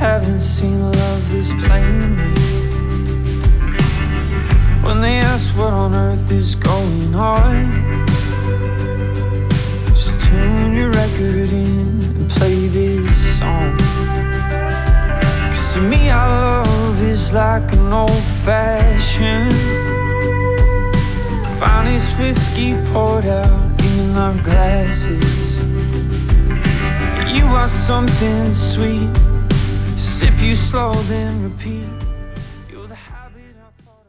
haven't seen love this plainly. When they ask what on earth is going on, just tune your record in and play this song. 'Cause to me our love is like an old-fashioned finest whiskey poured out in our glasses. You are something sweet, sip you slow then repeat. You're the habit I thought